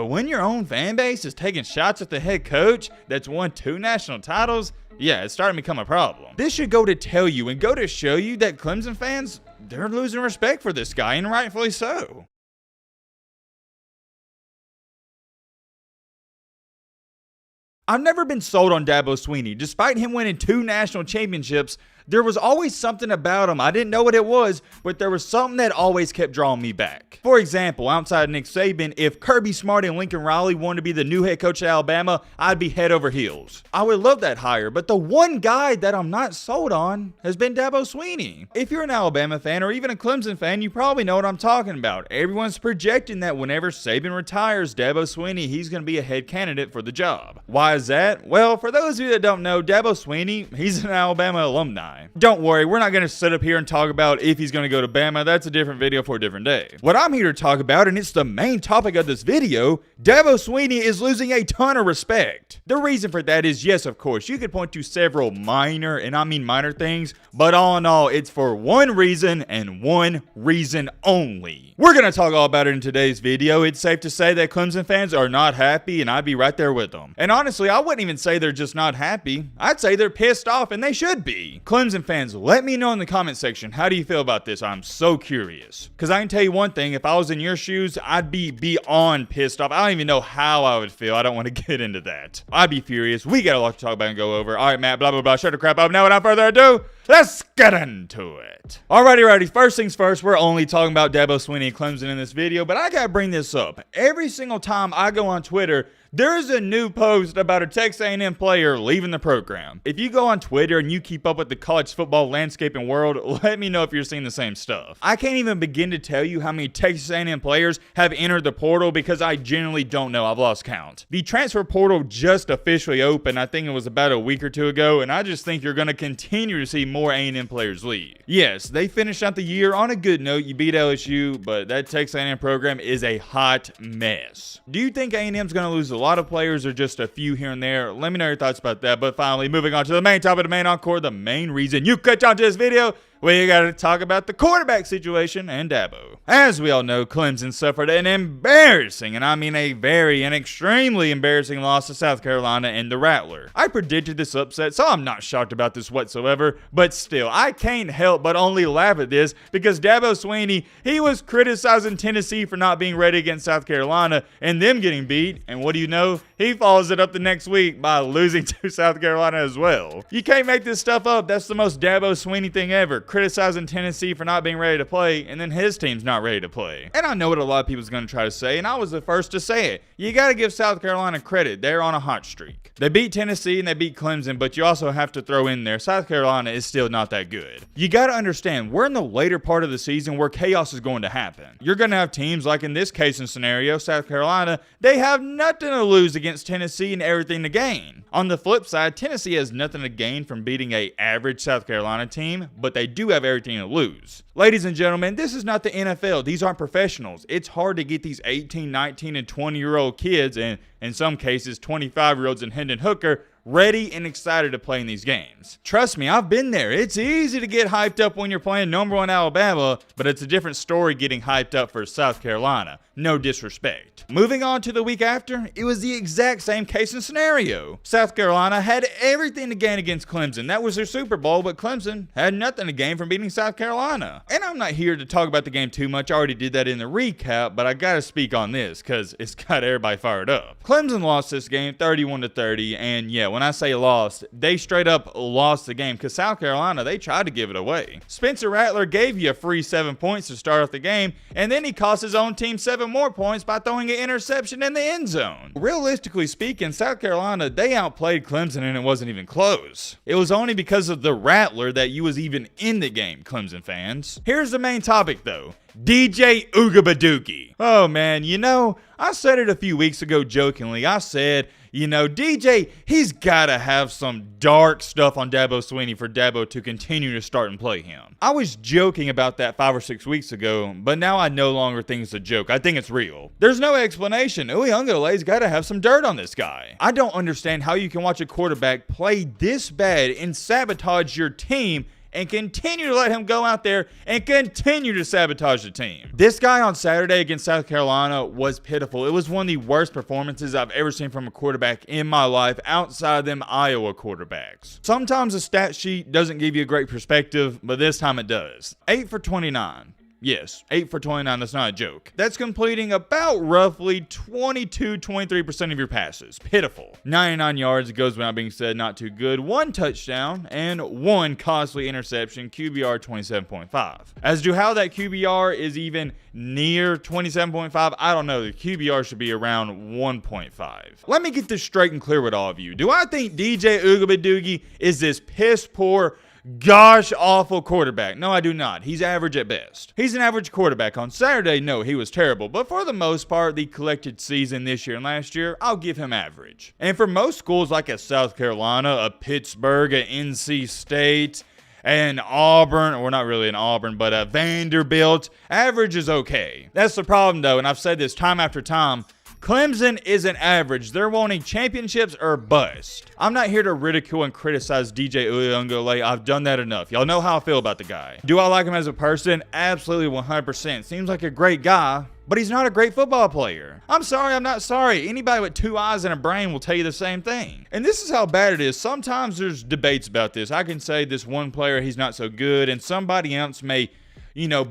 But when your own fan base is taking shots at the head coach that's won 2 national titles, yeah, it's starting to become a problem. This should go to tell you and go to show you that Clemson fans, they're losing respect for this guy, and rightfully so. I've never been sold on Dabo Swinney. Despite him winning 2 national championships, there was always something about him. I didn't know what it was, but there was something that always kept drawing me back. For example, outside of Nick Saban, if Kirby Smart and Lincoln Riley wanted to be the new head coach at Alabama, I'd be head over heels. I would love that hire, but the one guy that I'm not sold on has been Dabo Swinney. If you're an Alabama fan or even a Clemson fan, you probably know what I'm talking about. Everyone's projecting that whenever Saban retires, Dabo Swinney, he's going to be a head candidate for the job. Why is that? Well, for those of you that don't know, Dabo Swinney, he's an Alabama alumni. Don't worry, we're not going to sit up here and talk about if he's going to go to Bama. That's a different video for a different day. What I'm here to talk about, and it's the main topic of this video, Dabo Swinney is losing a ton of respect. The reason for that is, yes, of course, you could point to several minor, and I mean minor things, but all in all, it's for one reason and one reason only. We're going to talk all about it in today's video. It's safe to say that Clemson fans are not happy, and I'd be right there with them. And honestly, I wouldn't even say they're just not happy. I'd say they're pissed off, and they should be. Clemson fans, let me know in the comment section, how do you feel about this? I'm so curious. Because I can tell you one thing, if I was in your shoes, I'd be beyond pissed off. I don't even know how I would feel. I don't want to get into that. I'd be furious. We got a lot to talk about and go over. All right, Matt, blah, blah, blah. Shut the crap up. Now, without further ado, let's get into it. Alrighty. First things first, we're only talking about Dabo Swinney and Clemson in this video, but I gotta bring this up. Every single time I go on Twitter, there's a new post about a Texas A&M player leaving the program. If you go on Twitter and you keep up with the college football landscape and world, let me know if you're seeing the same stuff. I can't even begin to tell you how many Texas A&M players have entered the portal because I genuinely don't know. I've lost count. The transfer portal just officially opened. I think it was about a week or two ago, and I just think you're going to continue to see more A&M players leave. Yes, they finished out the year on a good note. You beat LSU, but that Texas A&M program is a hot mess. Do you think A&M's going to lose a lot of players or just a few here and there? Let me know your thoughts about that. But finally, moving on to the main topic, the main encore, the main reason you clicked onto this video, we got to talk about the quarterback situation and Dabo. As we all know, Clemson suffered an embarrassing, and I mean a very and extremely embarrassing loss to South Carolina in the Rattler. I predicted this upset, so I'm not shocked about this whatsoever, but still, I can't help but only laugh at this because Dabo Swinney, he was criticizing Tennessee for not being ready against South Carolina and them getting beat, and what do you know? He follows it up the next week by losing to South Carolina as well. You can't make this stuff up. That's the most Dabo Swinney thing ever. Criticizing Tennessee for not being ready to play, and then his team's not ready to play. And I know what a lot of people's going to try to say, and I was the first to say it. You got to give South Carolina credit. They're on a hot streak. They beat Tennessee and they beat Clemson, but you also have to throw in there, South Carolina is still not that good. You got to understand, we're in the later part of the season where chaos is going to happen. You're going to have teams like in this case and scenario, South Carolina, they have nothing to lose against Tennessee and everything to gain. On the flip side, Tennessee has nothing to gain from beating an average South Carolina team, but they do have everything to lose. Ladies and gentlemen, this is not the NFL. These aren't professionals. It's hard to get these 18, 19, and 20-year-old kids, and in some cases 25-year-olds in Hendon Hooker, ready and excited to play in these games. Trust me, I've been there. It's easy to get hyped up when you're playing #1 Alabama, but it's a different story getting hyped up for South Carolina. No disrespect. Moving on to the week after, it was the exact same case and scenario. South Carolina had everything to gain against Clemson. That was their Super Bowl, but Clemson had nothing to gain from beating South Carolina. And I'm not here to talk about the game too much. I already did that in the recap, but I gotta speak on this because it's got everybody fired up. Clemson lost this game 31-30, and yeah, when I say lost, they straight up lost the game because South Carolina, they tried to give it away. Spencer Rattler gave you a free 7 points to start off the game, and then he cost his own team 7 more points by throwing an interception in the end zone. Realistically speaking, South Carolina, they outplayed Clemson and it wasn't even close. It was only because of the Rattler that you was even in the game, Clemson fans. Here's the main topic though. DJ Ugabaduki. Oh man, you know, I said it a few weeks ago jokingly. I said, you know, DJ, he's got to have some dark stuff on Dabo Swinney for Dabo to continue to start and play him. I was joking about that 5 or 6 weeks ago, but now I no longer think it's a joke. I think it's real. There's no explanation. Uyungale's got to have some dirt on this guy. I don't understand how you can watch a quarterback play this bad and sabotage your team and continue to let him go out there and continue to sabotage the team. This guy on Saturday against South Carolina was pitiful. It was one of the worst performances I've ever seen from a quarterback in my life outside them Iowa quarterbacks. Sometimes a stat sheet doesn't give you a great perspective, but this time it does. 8 for 29. Yes, 8 for 29, that's not a joke. That's completing about roughly 22-23% of your passes. Pitiful. 99 yards, goes without being said, not too good. 1 touchdown and 1 costly interception, QBR 27.5. As to how that QBR is even near 27.5, I don't know. The QBR should be around 1.5. Let me get this straight and clear with all of you. Do I think DJ Ugabadoogie is this piss poor, gosh awful quarterback? No, I do not. He's average at best. He's an average quarterback. On Saturday, no, he was terrible. But for the most part, the collected season this year and last year, I'll give him average. And for most schools like a South Carolina, a Pittsburgh, a NC State, and Auburn, or not really an Auburn, but a Vanderbilt, average is okay. That's the problem though, and I've said this time after time. Clemson isn't average. They're wanting championships or bust. I'm not here to ridicule and criticize DJ Uiagalelei. I've done that enough. Y'all know how I feel about the guy. Do I like him as a person? Absolutely 100%. Seems like a great guy, but he's not a great football player. I'm sorry, I'm not sorry. Anybody with 2 eyes and a brain will tell you the same thing. And this is how bad it is. Sometimes there's debates about this. I can say this one player, he's not so good, and somebody else may,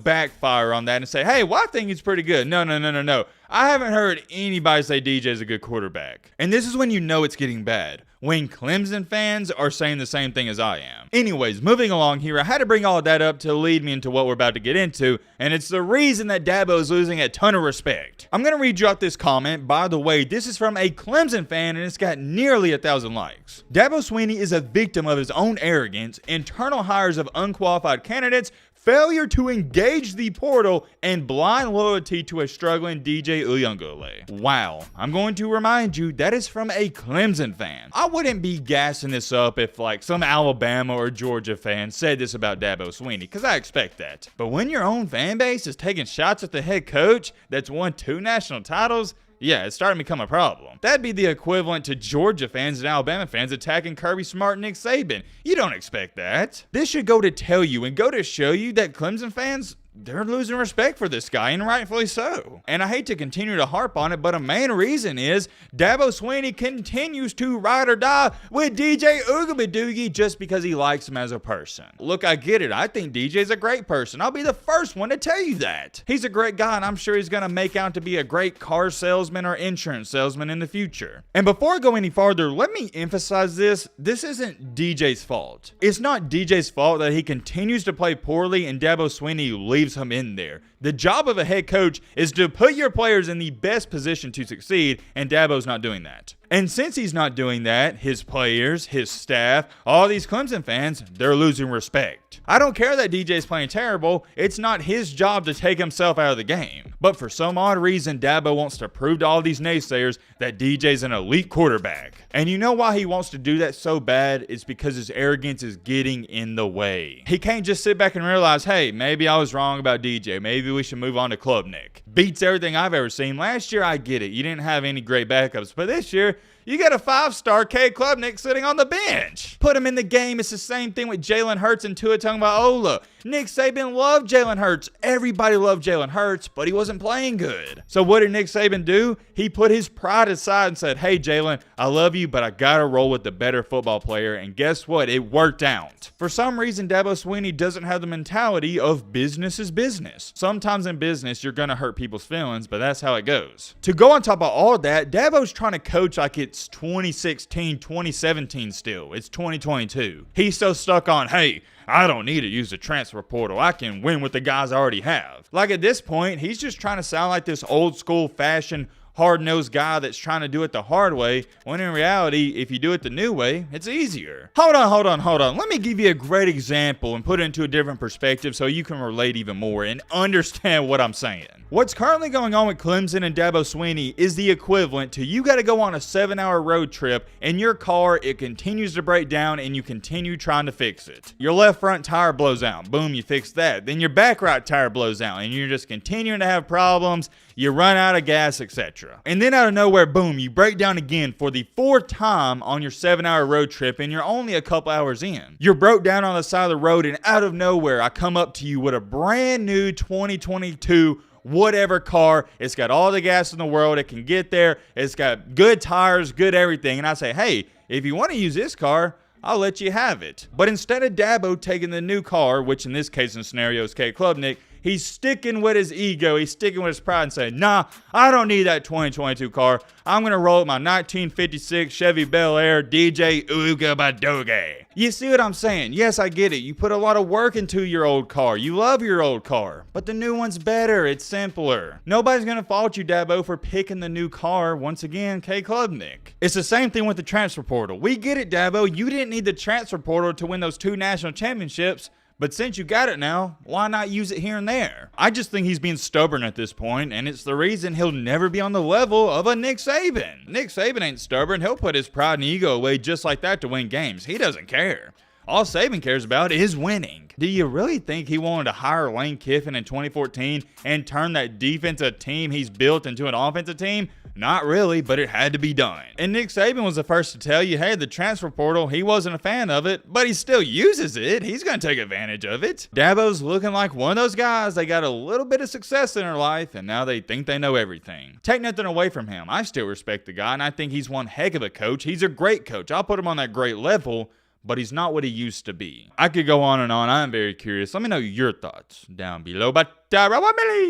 backfire on that and say, hey, well, I think he's pretty good. No. I haven't heard anybody say DJ's a good quarterback. And this is when you know it's getting bad. When Clemson fans are saying the same thing as I am. Anyways, moving along here, I had to bring all of that up to lead me into what we're about to get into, and it's the reason that Dabo is losing a ton of respect. I'm going to read you out this comment. By the way, this is from a Clemson fan, and it's got nearly 1,000 likes. Dabo Swinney is a victim of his own arrogance, internal hires of unqualified candidates, failure to engage the portal, and blind loyalty to a struggling DJ Uiagalelei. Wow. I'm going to remind you, that is from a Clemson fan. I wouldn't be gassing this up if some Alabama or Georgia fan said this about Dabo Swinney, because I expect that. But when your own fan base is taking shots at the head coach that's won 2 national titles, yeah, it's starting to become a problem. That'd be the equivalent to Georgia fans and Alabama fans attacking Kirby Smart and Nick Saban. You don't expect that. This should go to tell you and go to show you that Clemson fans, they're losing respect for this guy, and rightfully so. And I hate to continue to harp on it, but a main reason is Dabo Swinney continues to ride or die with DJ Ugabadoogie just because he likes him as a person. Look, I get it. I think DJ's a great person. I'll be the first one to tell you that. He's a great guy, and I'm sure he's going to make out to be a great car salesman or insurance salesman in the future. And before I go any farther, let me emphasize this. This isn't DJ's fault. It's not DJ's fault that he continues to play poorly and Dabo Swinney leaves him in there. The job of a head coach is to put your players in the best position to succeed, and Dabo's not doing that. And since he's not doing that, his players, his staff, all these Clemson fans, they're losing respect. I don't care that DJ's playing terrible. It's not his job to take himself out of the game. But for some odd reason, Dabo wants to prove to all these naysayers that DJ's an elite quarterback. And you know why he wants to do that so bad? It's because his arrogance is getting in the way. He can't just sit back and realize, hey, maybe I was wrong about DJ. Maybe we should move on to Klubnik. Beats everything I've ever seen. Last year, I get it. You didn't have any great backups. But this year, you got a 5-star K. Klubnik sitting on the bench. Put him in the game. It's the same thing with Jalen Hurts and Tua Tagovailoa. Nick Saban loved Jalen Hurts. Everybody loved Jalen Hurts, but he wasn't playing good. So what did Nick Saban do? He put his pride aside and said, hey, Jalen, I love you, but I got to roll with the better football player. And guess what? It worked out. For some reason, Dabo Swinney doesn't have the mentality of business is business. Sometimes in business, you're going to hurt people's feelings, but that's how it goes. To go on top of all that, Dabo's trying to coach like it's 2016, 2017 still. It's 2022. He's so stuck on, hey, I don't need to use the transfer portal. I can win with the guys I already have. Like at this point, he's just trying to sound like this old school fashion hard-nosed guy that's trying to do it the hard way, when in reality, if you do it the new way, it's easier. Hold on. Let me give you a great example and put it into a different perspective so you can relate even more and understand what I'm saying. What's currently going on with Clemson and Dabo Swinney is the equivalent to you got to go on a 7-hour road trip and your car, it continues to break down and you continue trying to fix it. Your left front tire blows out. Boom, you fix that. Then your back right tire blows out and you're just continuing to have problems. you run out of gas, etc. And then out of nowhere, boom, you break down again for the 4th time on your 7-hour road trip, and you're only a couple hours in. You're broke down on the side of the road, and out of nowhere, I come up to you with a brand new 2022 whatever car. It's got all the gas in the world. It can get there. It's got good tires, good everything. And I say, hey, if you want to use this car, I'll let you have it. But instead of Dabo taking the new car, which in this case and scenario is K Klubnik, he's sticking with his ego. He's sticking with his pride and saying, nah, I don't need that 2022 car. I'm going to roll with my 1956 Chevy Bel Air DJ Ooga Badoge. You see what I'm saying? Yes, I get it. You put a lot of work into your old car. You love your old car. But the new one's better. It's simpler. Nobody's going to fault you, Dabo, for picking the new car. Once again, K Klubnik. It's the same thing with the transfer portal. We get it, Dabo. You didn't need the transfer portal to win those 2 national championships. But since you got it now, why not use it here and there? I just think he's being stubborn at this point, and it's the reason he'll never be on the level of a Nick Saban. Nick Saban ain't stubborn. He'll put his pride and ego away just like that to win games. He doesn't care. All Saban cares about is winning. Do you really think he wanted to hire Lane Kiffin in 2014 and turn that defensive team he's built into an offensive team? Not really, but it had to be done. And Nick Saban was the first to tell you, hey, the transfer portal, he wasn't a fan of it, but he still uses it. He's going to take advantage of it. Dabo's looking like one of those guys. They got a little bit of success in their life, and now they think they know everything. Take nothing away from him. I still respect the guy, and I think he's one heck of a coach. He's a great coach. I'll put him on that great level, but he's not what he used to be. I could go on and on. I'm very curious. Let me know your thoughts down below. But